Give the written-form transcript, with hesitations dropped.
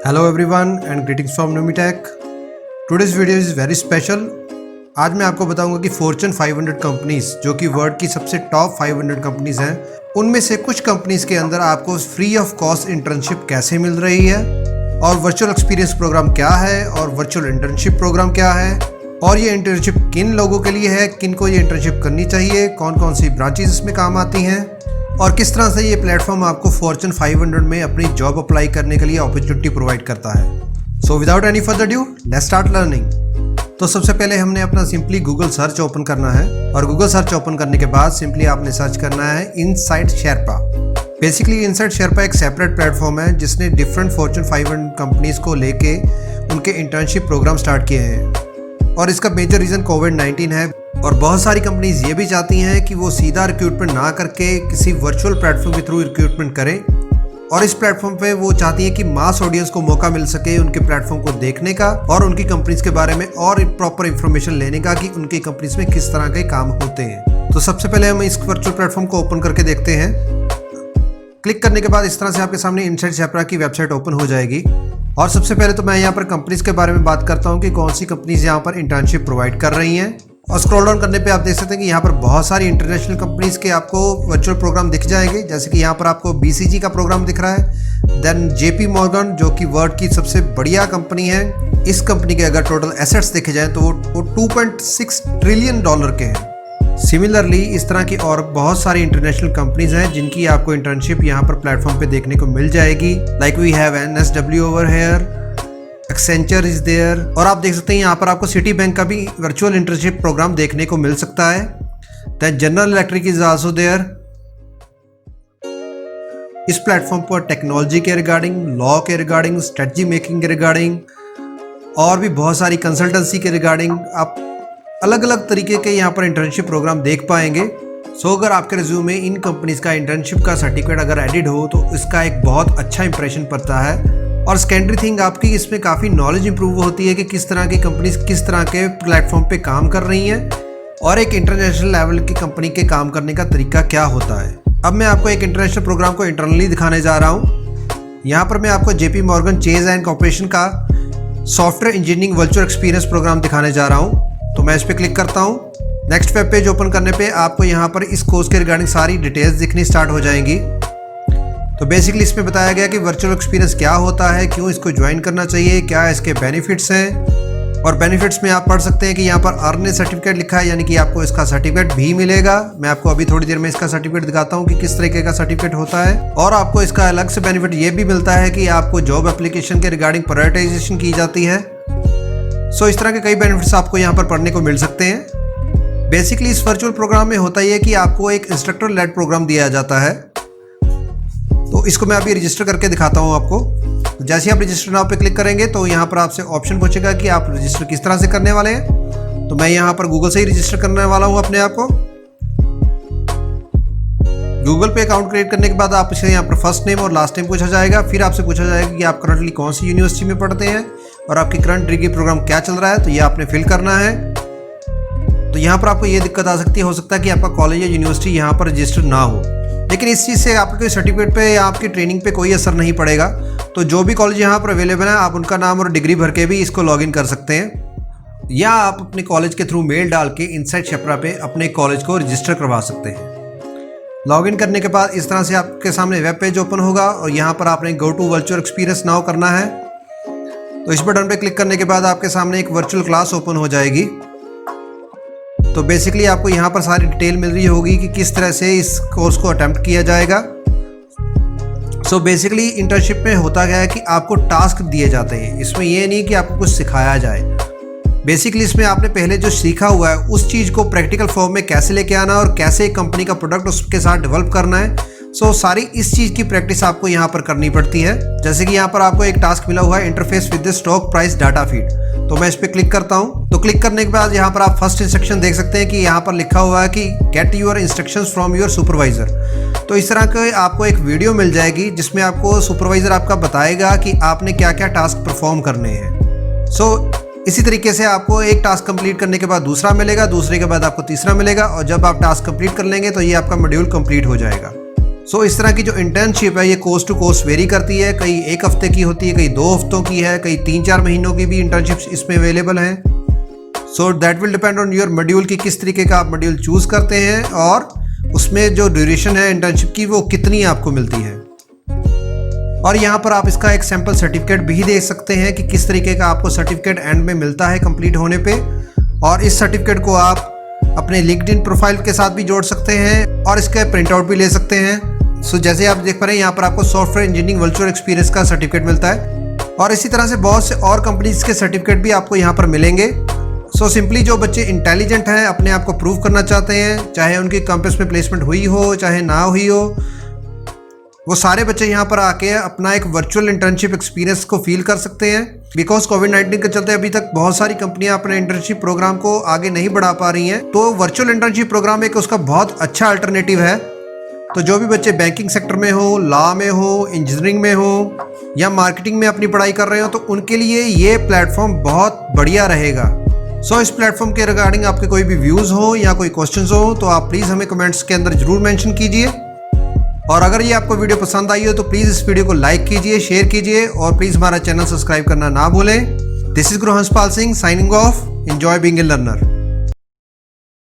Hello everyone and greetings from Numitech. Today's video is very special. आज मैं आपको बताऊंगा कि फॉर्च्यून 500 कंपनीज जो कि वर्ल्ड की सबसे टॉप 500 कंपनीज हैं, उनमें से कुछ कंपनीज के अंदर आपको फ्री ऑफ कॉस्ट इंटर्नशिप कैसे मिल रही है, और वर्चुअल एक्सपीरियंस प्रोग्राम क्या है, और वर्चुअल इंटर्नशिप प्रोग्राम क्या है, और ये इंटर्नशिप किन लोगों के लिए है, किन को ये इंटर्नशिप करनी चाहिए, कौन कौन सी ब्रांचेज इसमें काम आती हैं, और किस तरह से ये प्लेटफॉर्म आपको फॉर्च्यून 500 में अपनी जॉब अप्लाई करने के लिए अपॉर्चुनिटी प्रोवाइड करता है। So without any further due let's start learning. तो सबसे पहले हमने अपना सिंपली गूगल सर्च ओपन करना है, और गूगल सर्च ओपन करने के बाद सिंपली आपने सर्च करना है inside Sherpa. Basically inside Sherpa एक सेपरेट प्लेटफॉर्म है जिसने डिफरेंट फॉर्च्यून 500 कंपनीज को लेके उनके इंटर्नशिप प्रोग्राम स्टार्ट किए हैं, और इसका मेजर रीज़न कोविड-19 है। और बहुत सारी कंपनीज ये भी चाहती हैं कि वो सीधा रिक्रूटमेंट ना करके किसी वर्चुअल प्लेटफॉर्म के थ्रू रिक्रूटमेंट करें, और इस प्लेटफॉर्म पे वो चाहती हैं कि मास ऑडियंस को मौका मिल सके उनके प्लेटफॉर्म को देखने का और उनकी कंपनीज के बारे में और प्रॉपर इंफॉर्मेशन लेने का कि उनकी कंपनीज में किस तरह के काम होते हैं। तो सबसे पहले हम इस वर्चुअल प्लेटफॉर्म को ओपन करके देखते हैं। क्लिक करने के बाद इस तरह से आपके सामने इनसाइड शेरपा की वेबसाइट ओपन हो जाएगी, और सबसे पहले तो मैं यहाँ पर कंपनीज के बारे में बात करता हूँ कि कौन सी कंपनीज यहाँ पर इंटर्नशिप प्रोवाइड कर रही हैं। और स्क्रॉल डाउन करने पे आप देख सकते हैं कि यहाँ पर बहुत सारी इंटरनेशनल कंपनीज के आपको वर्चुअल प्रोग्राम दिख जाएंगे। जैसे कि यहाँ पर आपको BCG का प्रोग्राम दिख रहा है, देन JP मॉर्गन जो कि वर्ल्ड की सबसे बढ़िया कंपनी है। इस कंपनी के अगर टोटल एसेट्स देखे जाएँ तो वो $2.6 ट्रिलियन के हैं। सिमिलरली इस तरह की और बहुत सारी इंटरनेशनल कंपनीज हैं जिनकी आपको इंटर्नशिप यहाँ पर प्लेटफॉर्म पे देखने को मिल जाएगी। Like we have NSW over here, Accenture is there, और आप देख सकते हैं यहाँ पर आपको सिटी बैंक का भी वर्चुअल इंटर्नशिप प्रोग्राम देखने को मिल सकता है। Then General Electric is also there. इस प्लेटफॉर्म पर टेक्नोलॉजी के रिगार्डिंग, लॉ के रिगार्डिंग, स्ट्रेटजी मेकिंग के रिगार्डिंग, और भी बहुत सारी कंसल्टेंसी के रिगार्डिंग आप अलग अलग तरीके के यहाँ पर इंटर्नशिप प्रोग्राम देख पाएंगे। सो अगर आपके रिज्यूम में इन कंपनीज का इंटर्नशिप का सर्टिफिकेट अगर एडिड हो तो इसका एक बहुत अच्छा इंप्रेशन पड़ता है। और सेकेंडरी थिंग आपकी इसमें काफ़ी नॉलेज इंप्रूव होती है कि किस तरह की कंपनीज किस तरह के प्लेटफॉर्म पे काम कर रही हैं, और एक इंटरनेशनल लेवल की कंपनी के काम करने का तरीका क्या होता है। अब मैं आपको एक इंटरनेशनल प्रोग्राम को इंटरनली दिखाने जा रहा हूँ। यहाँ पर मैं आपको JP Morgan Chase and Corporation का software engineering virtual experience program दिखाने जा रहा हूँ। तो मैं इस पर क्लिक करता हूँ। नेक्स्ट वेब पेज ओपन करने पर आपको यहाँ पर इस कोर्स के रिगार्डिंग सारी डिटेल्स दिखनी स्टार्ट हो जाएंगी। तो बेसिकली इसमें बताया गया कि वर्चुअल एक्सपीरियंस क्या होता है, क्यों इसको ज्वाइन करना चाहिए, क्या इसके बेनिफिट्स हैं, और बेनिफिट्स में आप पढ़ सकते हैं कि यहाँ पर अर्न सर्टिफिकेट लिखा है, यानी कि आपको इसका सर्टिफिकेट भी मिलेगा। मैं आपको अभी थोड़ी देर में इसका सर्टिफिकेट दिखाता हूँ कि किस तरीके का सर्टिफिकेट होता है। और आपको इसका अलग से बेनिफिट ये भी मिलता है कि आपको जॉब एप्लीकेशन के रिगार्डिंग प्रायोरिटाइजेशन की जाती है। सो इस तरह के कई बेनिफिट्स आपको यहाँ पर पढ़ने को मिल सकते हैं। बेसिकली इस वर्चुअल प्रोग्राम में होता ही है कि आपको एक इंस्ट्रक्टर लेड प्रोग्राम दिया जाता है। तो इसको मैं अभी रजिस्टर करके दिखाता हूँ आपको। तो जैसे ही आप रजिस्टर नाउ पे क्लिक करेंगे तो यहाँ पर आपसे ऑप्शन पूछेगा कि आप रजिस्टर किस तरह से करने वाले हैं। तो मैं यहाँ पर गूगल से ही रजिस्टर करने वाला हूँ अपने आप को। गूगल पे अकाउंट क्रिएट करने के बाद आपसे यहाँ पर फर्स्ट नेम और लास्ट नेम पूछा जाएगा। फिर आपसे पूछा जाएगा कि आप करंटली कौन सी यूनिवर्सिटी में पढ़ते हैं और आपकी करंट डिग्री प्रोग्राम क्या चल रहा है, तो ये आपने फिल करना है। तो यहाँ पर आपको ये दिक्कत आ सकती है, हो सकता है कि आपका कॉलेज या यूनिवर्सिटी यहाँ पर रजिस्टर ना हो, लेकिन इस चीज़ से आपके सर्टिफिकेट पे या आपकी ट्रेनिंग पे कोई असर नहीं पड़ेगा। तो जो भी कॉलेज यहाँ पर अवेलेबल है आप उनका नाम और डिग्री भर के भी इसको लॉगिन कर सकते हैं, या आप अपने कॉलेज के थ्रू मेल डाल के इनसाइड शेरपा पे अपने कॉलेज को रजिस्टर करवा सकते हैं। लॉगिन करने के बाद इस तरह से आपके सामने वेब पेज ओपन होगा, और यहाँ पर आपने go to virtual experience now करना है। तो इस बटन पर क्लिक करने के बाद आपके सामने एक वर्चुअल क्लास ओपन हो जाएगी। तो बेसिकली आपको यहाँ पर सारी डिटेल मिल रही होगी कि किस तरह से इस कोर्स को अटेम्प्ट किया जाएगा। सो बेसिकली इंटर्नशिप में होता क्या है कि आपको टास्क दिए जाते हैं। इसमें यह नहीं कि आपको कुछ सिखाया जाए। बेसिकली इसमें आपने पहले जो सीखा हुआ है उस चीज़ को प्रैक्टिकल फॉर्म में कैसे लेके आना और कैसे एक कंपनी का प्रोडक्ट उसके साथ डेवलप करना है। सो सारी इस चीज़ की प्रैक्टिस आपको यहाँ पर करनी पड़ती है। जैसे कि यहाँ पर आपको एक टास्क मिला हुआ है, interface with the stock price data feed. तो मैं इस पर क्लिक करता हूँ। तो क्लिक करने के बाद यहाँ पर आप फर्स्ट इंस्ट्रक्शन देख सकते हैं कि यहाँ पर लिखा हुआ है कि get your instructions from your supervisor. तो इस तरह के आपको एक वीडियो मिल जाएगी जिसमें आपको सुपरवाइजर आपका बताएगा कि आपने क्या क्या टास्क परफॉर्म करने हैं। सो इसी तरीके से आपको एक टास्क कंप्लीट करने के बाद दूसरा मिलेगा, दूसरे के बाद आपको तीसरा मिलेगा, और जब आप टास्क कंप्लीट कर लेंगे तो ये आपका मॉड्यूल कंप्लीट हो जाएगा। सो इस तरह की जो इंटर्नशिप है ये कोर्स टू कोर्स वेरी करती है, कई 1 हफ्ते की होती है, कई 2 हफ्तों की है, कई 3-4 महीनों की भी इंटर्नशिप्स इसमें अवेलेबल हैं। So that will depend on your module कि किस तरीके का आप मॉड्यूल चूज़ करते हैं और उसमें जो ड्यूरेशन है इंटर्नशिप की वो कितनी आपको मिलती है। और यहाँ पर आप इसका एक सैम्पल सर्टिफिकेट भी देख सकते हैं कि किस तरीके का आपको सर्टिफिकेट एंड में मिलता है कंप्लीट होने पे। और इस सर्टिफिकेट को आप अपने लिंक्डइन प्रोफाइल के साथ भी जोड़ सकते हैं और इसका प्रिंट आउट भी ले सकते हैं। सो जैसे आप देख पा रहे हैं यहाँ पर आपको सॉफ्टवेयर इंजीनियरिंग वर्चुअल एक्सपीरियंस का सर्टिफिकेट मिलता है और इसी तरह से बहुत से और कंपनीज के सर्टिफिकेट भी आपको यहाँ पर मिलेंगे। सो सिंपली जो बच्चे इंटेलिजेंट हैं, अपने आप को प्रूव करना चाहते हैं, चाहे उनकी कैंपस में प्लेसमेंट हुई हो चाहे ना हुई हो, वो सारे बच्चे यहाँ पर आके अपना एक वर्चुअल इंटर्नशिप एक्सपीरियंस को फील कर सकते हैं। बिकॉज कोविड-19 के चलते अभी तक बहुत सारी कंपनियां अपने इंटर्नशिप प्रोग्राम को आगे नहीं बढ़ा पा रही हैं, तो वर्चुअल इंटर्नशिप प्रोग्राम एक उसका बहुत अच्छा अल्टरनेटिव है। तो जो भी बच्चे बैंकिंग सेक्टर में हो, लॉ में हो, इंजीनियरिंग में हो या मार्केटिंग में अपनी पढ़ाई कर रहे हो, तो उनके लिए ये प्लेटफॉर्म बहुत बढ़िया रहेगा। सो इस प्लेटफॉर्म के रिगार्डिंग आपके कोई भी व्यूज़ हो या कोई क्वेश्चंस हो तो आप प्लीज़ हमें कमेंट्स के अंदर ज़रूर मेंशन कीजिए। और अगर ये आपको वीडियो पसंद आई हो तो प्लीज़ इस वीडियो को लाइक कीजिए, शेयर कीजिए और प्लीज़ हमारा चैनल सब्सक्राइब करना ना भूलें। This is Guru Hanspal Singh signing off. Enjoy being a learner.